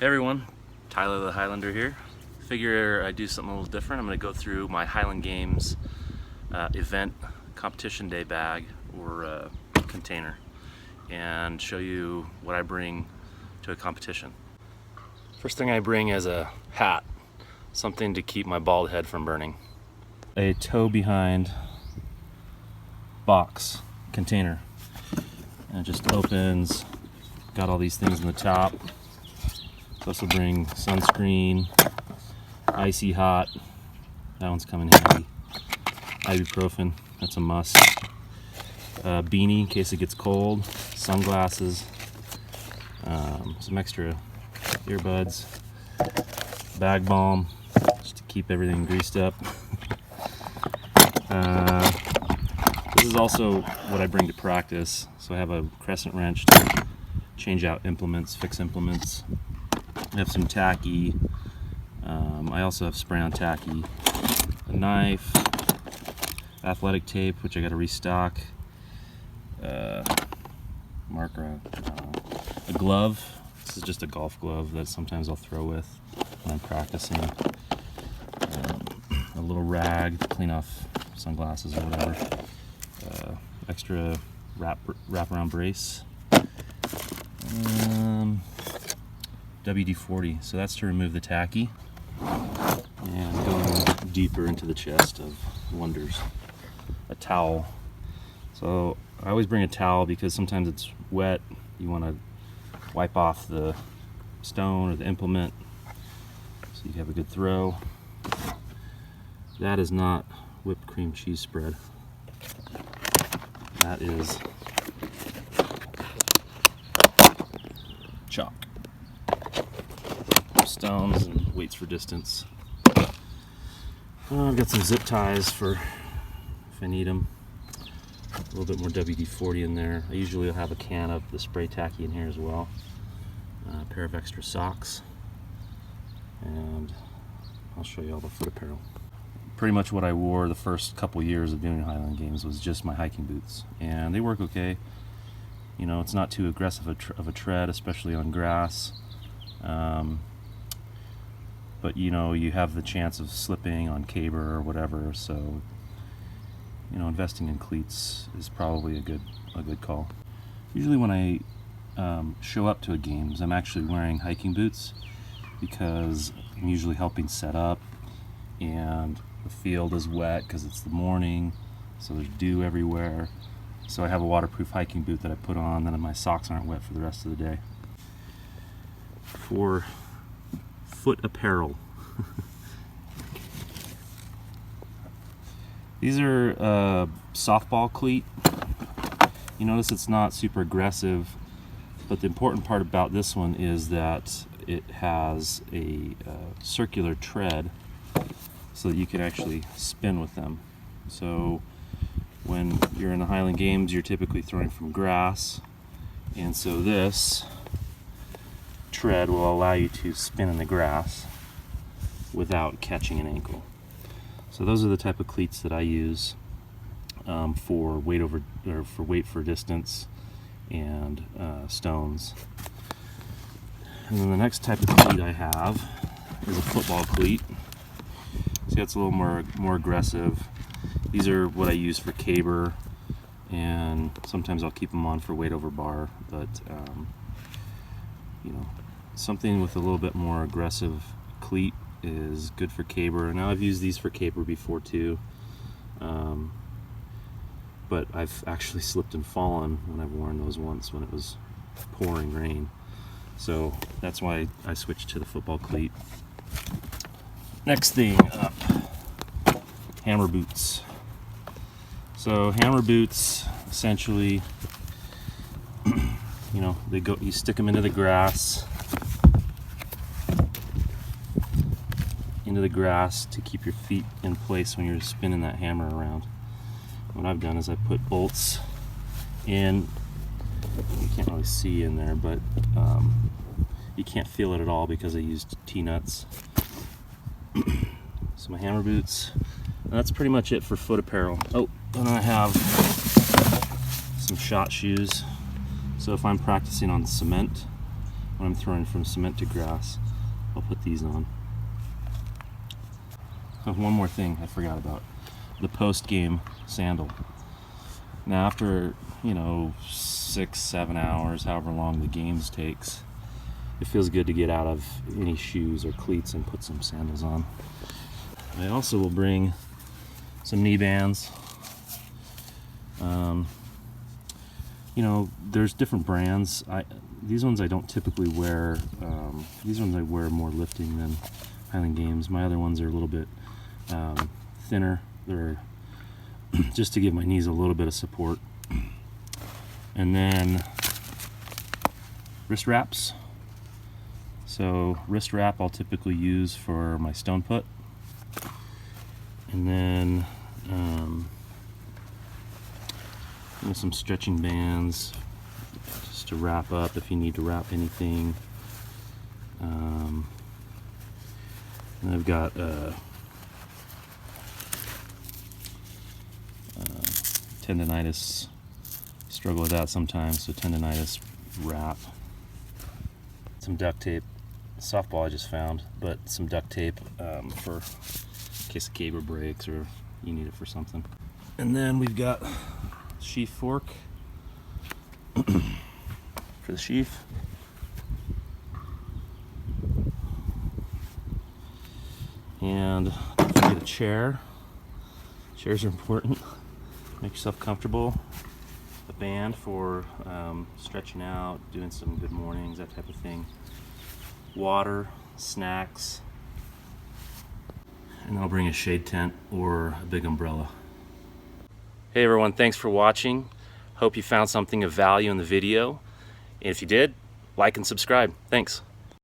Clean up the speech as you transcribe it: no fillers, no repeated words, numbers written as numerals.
Hey everyone, Tyler the Highlander here. Figure I'd do something a little different. I'm going to go through my Highland Games event competition day bag or container and show you what I bring to a competition. First thing I bring is a hat, something to keep my bald head from burning. A tow behind box container, and it just opens, got all these things in the top. Also bring sunscreen, icy hot, that one's coming handy, ibuprofen, that's a must, beanie in case it gets cold, sunglasses, some extra earbuds, bag balm just to keep everything greased up. This is also what I bring to practice, so I have a crescent wrench to change out implements, fix implements. I have some tacky, I also have spray on tacky, a knife, athletic tape, which I got to restock, marker, a glove. This is just a golf glove that sometimes I'll throw with when I'm practicing, a little rag to clean off sunglasses or whatever, extra wraparound brace, WD-40, so that's to remove the tacky, and going deeper into the chest of wonders, a towel. So I always bring a towel because sometimes it's wet, you want to wipe off the stone or the implement so you have a good throw. That is not whipped cream cheese spread, that is chalk. Stones and weights for distance. I've got some zip ties for if I need them. A little bit more WD-40 in there. I usually will have a can of the spray tacky in here as well. A pair of extra socks, and I'll show you all the foot apparel. Pretty much what I wore the first couple years of doing Highland Games was just my hiking boots, and they work okay. You know, it's not too aggressive of a tread, especially on grass. But you know, you have the chance of slipping on caber or whatever, so you know, investing in cleats is probably a good call. Usually when I show up to a games, I'm actually wearing hiking boots because I'm usually helping set up, and the field is wet because it's the morning, so there's dew everywhere. So I have a waterproof hiking boot that I put on, then my socks aren't wet for the rest of the day. For foot apparel. These are softball cleat. You notice it's not super aggressive, but the important part about this one is that it has a circular tread so that you can actually spin with them. So when you're in the Highland Games, you're typically throwing from grass, and so this tread will allow you to spin in the grass without catching an ankle. So those are the type of cleats that I use for weight for distance and stones. And then the next type of cleat I have is a football cleat. See, that's a little more aggressive. These are what I use for caber, and sometimes I'll keep them on for weight over bar, but you know, something with a little bit more aggressive cleat is good for caber. Now I've used these for caber before too, but I've actually slipped and fallen when I've worn those once when it was pouring rain. So that's why I switched to the football cleat. Next thing up, hammer boots. So hammer boots, essentially, you know, you stick them into the grass, to keep your feet in place when you're spinning that hammer around. What I've done is I put bolts in. You can't really see in there, but you can't feel it at all because I used T-nuts. So my hammer boots, and that's pretty much it for foot apparel. Oh, and I have some shot shoes. So if I'm practicing on cement, when I'm throwing from cement to grass, I'll put these on. Oh, one more thing I forgot about, the post-game sandal. Now after, 6-7 hours, however long the games takes, it feels good to get out of any shoes or cleats and put some sandals on. I also will bring some knee bands. There's different brands. These ones I don't typically wear. These ones I wear more lifting than Highland Games. My other ones are a little bit thinner. They're just to give my knees a little bit of support. And then wrist wraps. So wrist wrap I'll typically use for my stone put. And then some stretching bands just to wrap up if you need to wrap anything. And I've got tendonitis, struggle with that sometimes, so tendonitis wrap. Some duct tape, softball I just found, but some duct tape for in case the caber breaks or you need it for something. And then we've got sheath fork for the sheath. And don't forget a chair. Chairs are important. Make yourself comfortable. A band for stretching out, doing some good mornings, that type of thing. Water, snacks, and I'll bring a shade tent or a big umbrella. Hey everyone, thanks for watching. Hope you found something of value in the video. And if you did, like and subscribe. Thanks.